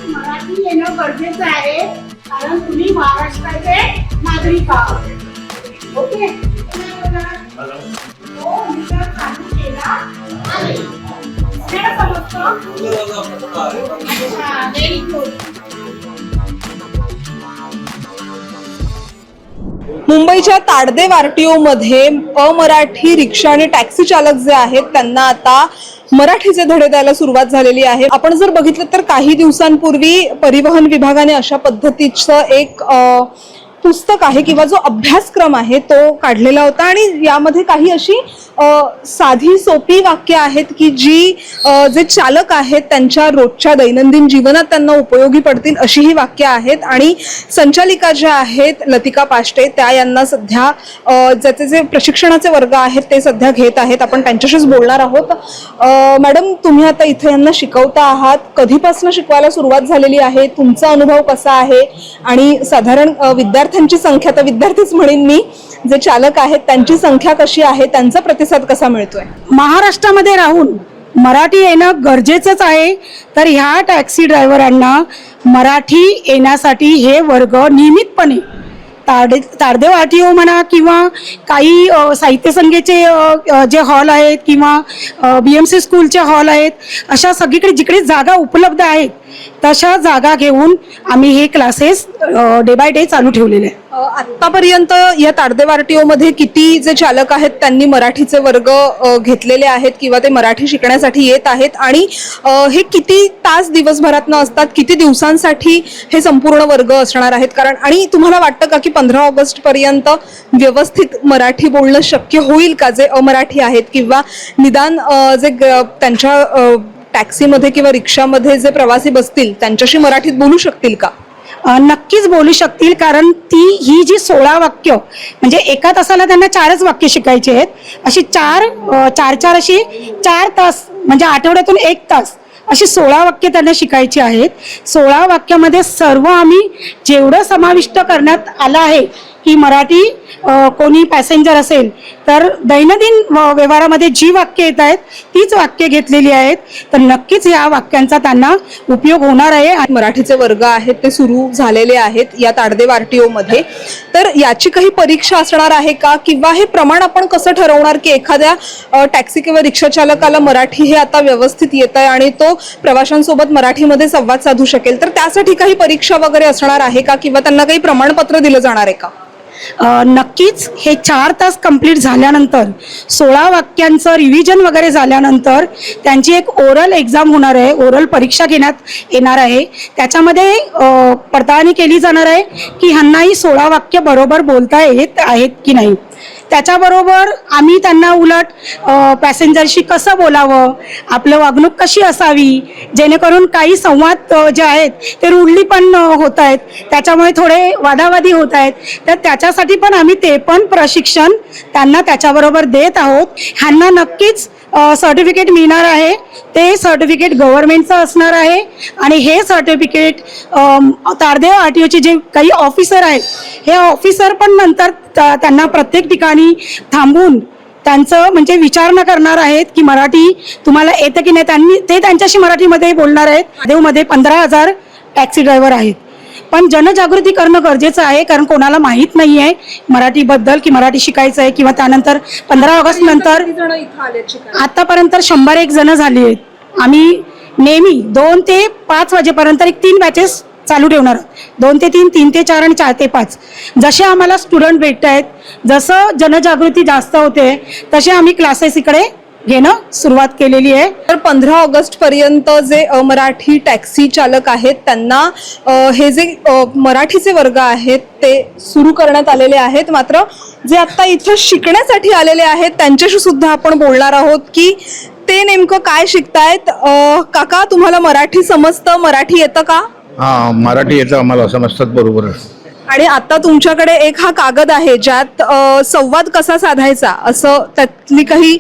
मराठी येणं गरजेचं आहे कारण तुम्ही महाराष्ट्राचे नागरिक आहात. ओके. हो मी तर चालू केला आहे. समजतं? अच्छा, व्हेरी गुड. मुंबईच्या ताडदेव आरटीओ मध्ये अमराठी रिक्षा आणि टॅक्सी चालक जे आहेत त्यांना आता मराठीचे धडे द्यायला सुरुवात झालेली आहे. आपण जर बघितलं तर काही दिवसांपूर्वी परिवहन विभागाने अशा पद्धतीचं एक पुस्तक आहे किंवा जो अभ्यासक्रम आहे तो काढलेला होता आणि यामध्ये काही अशी साधी सोपी वाक्य आहेत की जी जे चालक आहेत त्यांच्या रोजच्या दैनंदिन जीवनात त्यांना उपयोगी पडतील अशी ही वाक्य आहेत. आणि संचालिका ज्या आहेत लतिका पाष्टे त्या यांना सध्या ज्याचे जे प्रशिक्षणाचे वर्ग आहेत ते सध्या घेत आहेत. आपण त्यांच्याशीच बोलणार आहोत. मॅडम, तुम्ही आता इथे यांना शिकवता आहात, कधीपासून शिकवायला सुरुवात झालेली आहे, तुमचा अनुभव कसा आहे आणि साधारण विद्यार्थ्यांची संख्या, तर विद्यार्थीच म्हणेन मी, जे चालक आहेत त्यांची संख्या कशी आहे, त्यांचा प्रतिसाद कसा मिळतोय? महाराष्ट्रामध्ये राहून मराठी येणं गरजेचंच आहे. तर ह्या टॅक्सी ड्रायव्हरांना मराठी येण्यासाठी हे वर्ग नियमितपणे ताडदेव आरटीओ म्हणा किंवा काही साहित्य संघेचे जे हॉल आहेत किंवा BMC स्कूलचे हॉल आहेत, अशा सगळीकडे जिकडे जागा उपलब्ध आहेत तशा जागा घेऊन आम्ही हे क्लासेस डे बाय डे चालू ठेवलेले आहे. आतापर्यंत या ताडदेव आरटीओ मध्ये किती जे चालक आहेत त्यांनी मराठीचे वर्ग घेतलेले आहेत किंवा ते मराठी शिकण्यासाठी येत आहेत आणि हे किती तास दिवसभरातनं असतात, किती दिवसांसाठी हे संपूर्ण वर्ग असणार आहेत? कारण आणि तुम्हाला वाटतं का की 15 ऑगस्ट पर्यंत व्यवस्थित मराठी बोलणं शक्य होईल का जे अमराठी आहेत किंवा निदान जे त्यांच्या टॅक्सीमध्ये किंवा रिक्षामध्ये जे प्रवासी बसतील त्यांच्याशी मराठीत बोलू शकतील का? नक्कीच बोलू शकतील. कारण ही जी 16 वाक्य म्हणजे एका तासाला त्यांना 4च वाक्य शिकायचे आहेत. अशी चार अशी 4 तास म्हणजे आठवड्यातून 1 तास अशी 16 वाक्य त्यांना शिकायची आहेत. 16 वाक्यामध्ये सर्व आम्ही जेवढं समाविष्ट करण्यात आलं आहे की मराठी कोणी पॅसेंजर असेल तर दैनंदिन व्यवहारामध्ये जी वाक्य येत आहेत तीच वाक्य घेतलेली आहेत. तर नक्कीच या वाक्यांचा त्यांना उपयोग होणार आहे. मराठीचे वर्ग आहेत ते सुरू झालेले आहेत या ताडदेव आरटीओ मध्ये. तर याची काही परीक्षा असणार आहे का किंवा हे प्रमाण आपण कसं ठरवणार की एखाद्या टॅक्सी किंवा रिक्षा चालकाला मराठी हे आता व्यवस्थित येत आहे आणि तो प्रवाशांसोबत मराठीमध्ये संवाद साधू शकेल? तर त्यासाठी काही परीक्षा वगैरे असणार आहे का किंवा त्यांना काही प्रमाणपत्र दिलं जाणार आहे का? नक्कीच हे 4 तास कंप्लीट झाल्यानंतर 16 वाक्यांचं रिव्हिजन वगैरे झाल्यानंतर त्यांची एक ओरल एक्झाम होणार आहे, ओरल परीक्षा घेण्यात येणार आहे. त्याच्यामध्ये पडताळणी केली जाणार आहे की ह्यांनाही 16 वाक्य बरोबर बोलता येत आहेत की नाही. त्याच्याबरोबर आम्ही त्यांना उलट पॅसेंजरशी कसं बोलावं, आपलं वागणूक कशी असावी, जेणेकरून काही संवाद जे आहेत ते रूढली पण होत आहेत, त्याच्यामुळे थोडे वादावादी होत आहेत. तर त्याच्यासाठी पण आम्ही ते पण प्रशिक्षण त्यांना त्याच्याबरोबर देत आहोत. ह्यांना नक्कीच सर्टिफिकेट मिळणार आहे. ते सर्टिफिकेट गव्हर्नमेंटचं असणार आहे आणि हे सर्टिफिकेट ताडदेव आरटीओचे जे काही ऑफिसर आहेत हे ऑफिसर पण नंतर त्यांना प्रत्येक ठिकाणी थांबून त्यांचं म्हणजे विचारणा करणार आहेत की मराठी तुम्हाला येतं की नाही. ते त्यांच्याशी मराठीमध्ये बोलणार आहेत. ताडदेवमध्ये 15,000 टॅक्सी ड्रायव्हर आहेत. पण जनजागृती करणं गरजेचं आहे कारण कोणाला माहीत नाही आहे मराठीबद्दल की मराठी शिकायचं आहे किंवा त्यानंतर 15 ऑगस्ट नंतर आतापर्यंत 101 जण झाली आहेत. आम्ही नेहमी 2 ते 5 वाजेपर्यंत 3 बॅचेस चालू ठेवणार. 2 ते 3, 3 ते 4 आणि 4 ते 5. जसे आम्हाला स्टुडंट भेटत आहेत, जसं जनजागृती जास्त होते तसे आम्ही क्लासेस इकडे घेणं सुरुवात केलेली आहे. तर 15 ऑगस्ट पर्यंत जे मराठी टॅक्सी चालक आहेत त्यांना हे जे मराठीचे वर्ग आहेत ते सुरू करण्यात आलेले आहेत. मात्र जे आता इथं शिकण्यासाठी आलेले आहेत त्यांच्याशी सुद्धा आपण बोलणार आहोत की ते नेमकं काय शिकतायत. काका, तुम्हाला मराठी समजतं, मराठी येतं का? हा, मराठी येतं आम्हाला, समजतात बरोबर. आणि आता तुमच्याकडे एक हा कागद आहे ज्यात संवाद कसा साधायचा असं त्यातली काही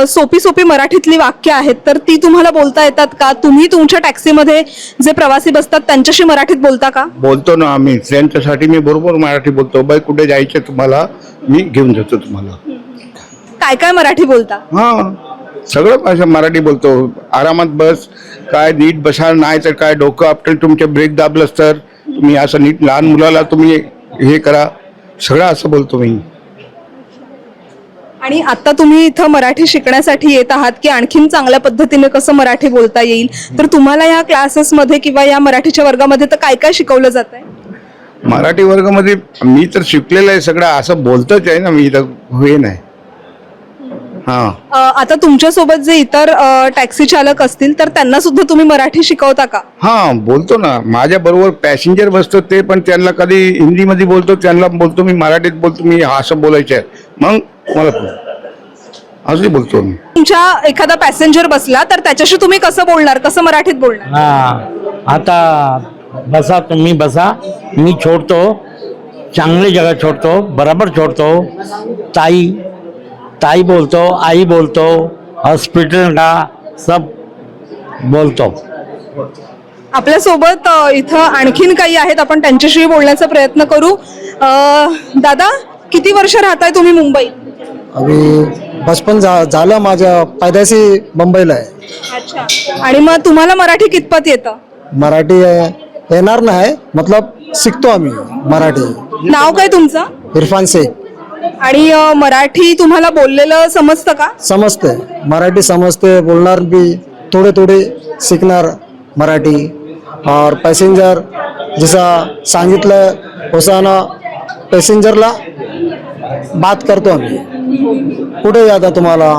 सोपी मराठीतली वाक्य आहेत. तर ती तुम्हाला बोलता येतात का? तुम्ही तुमच्या टॅक्सीमध्ये जे प्रवासी बसतात त्यांच्याशी मराठीत बोलता का? बोलतो ना आम्ही, त्यांच्यासाठी मी बरोबर मराठी बोलतो. बाई कुठे जायचं तुम्हाला, मी घेऊन जातो तुम्हाला. काय काय मराठी बोलता? हा, सगळं भाषा मराठी बोलतो. आरामात बस, काय नीट बसा, नाही तर काय डोकं आपटल, तुमच्या ब्रेक दाबलंच तर तुम्ही असं नीट लहान मुलाला तुम्ही हे करा, सगळं असं बोलतो मी. आणि आता तुम्ही इथं मराठी शिकण्यासाठी येत आहात की आणखीन चांगल्या पद्धतीने कसं मराठी बोलता येईल, तर तुम्हाला या क्लासेसमध्ये किंवा या मराठीच्या वर्गामध्ये तर काय काय शिकवलं जात आहे? मराठी वर्गामध्ये मी तर शिकलेलं आहे सगळं, असं बोलतच आहे ना मी, तर हे नाही. हां आता तुमच्यासोबत जे इतर टॅक्सी चालक असतील तर त्यांना सुद्धा तुम्ही मराठी शिकवता का? हां बोलतो ना, माझ्या बरोबर पॅसेंजर बसतो ते पण, त्यांना कधी हिंदीमध्ये बोलतो, त्यांना बोलतो मी मराठीत बोलतो, मी असं बोलायचं आहे, मग मला असं बोलतो मी. तुमच्या एखादा पॅसेंजर बसला तर त्याच्याशी तुम्ही कसं बोलणार, कसं मराठीत बोलणार? हाँ आता बसा, तुम्ही बसा, मी छोड़तो, चांगली जगह छोड़तो, बराबर छोड़तो, ताई ताई बोलतो, आई बोलतो, हॉस्पिटल का सब बोलतो. आपल्यासोबत इथं आणखीन काही आहेत, आपण त्यांच्याशी बोलण्याचा प्रयत्न करू. दादा, किती वर्ष राहताय तुम्ही मुंबईत? अभी बचपन झालं माझ्या, पैदाशी मुंबईला आहे. अच्छा. आणि मग तुम्हाला मराठी कितपत येतं? मराठी येणार नाही, मतलब शिकतो आम्ही मराठी. नाव काय तुमचं? इरफान शेख. आणि मराठी तुम्हाला बोललेलं समजतं का? समजते, मराठी समजते, बोलणार भी थोडे थोडे सीखणार मराठी. और पॅसेंजर जसा सांगितलं होसाना पॅसेंजरला बात करतो आम्ही, कुठे जाता तुम्हाला,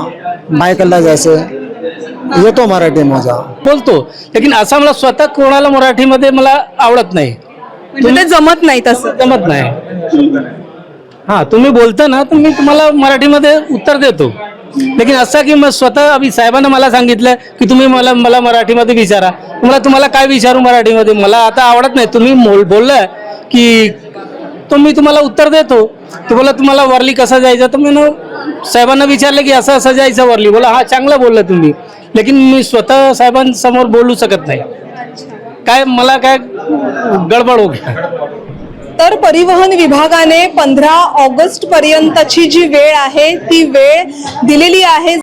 बायकला जायचं, येतो मराठी माझा बोलतो. लेकिन असं मला स्वतः कोणाला मराठीमध्ये मला आवडत नाही, म्हणजे ते जमत नाही तसं. जमत नाही. हाँ तुम्ही बोलता ना तर मी तुम्हाला मराठीमध्ये उत्तर देतो. लेकिन असं की मग स्वतः अभि साहेबांना मला सांगितलं की तुम्ही मला मराठीमध्ये विचारा, तुम्हाला काय विचारू मराठीमध्ये, मला आता आवडत नाही. तुम्ही बोललं की तो मी तुम्हाला उत्तर देतो. तो बोला तुम्हाला वरली कसं जायचं, तर मी साहेबांना विचारलं की असं असं जायचं वरली. बोला हा चांगलं बोललं तुम्ही, लेकिन मी स्वतः साहेबांसमोर बोलू शकत नाही. काय मला काय गडबड हो गया. तर परिवहन विभागाने 15 ऑगस्ट पर्यंतची जी वेळ आहे ती वेळ दिलेली आहे.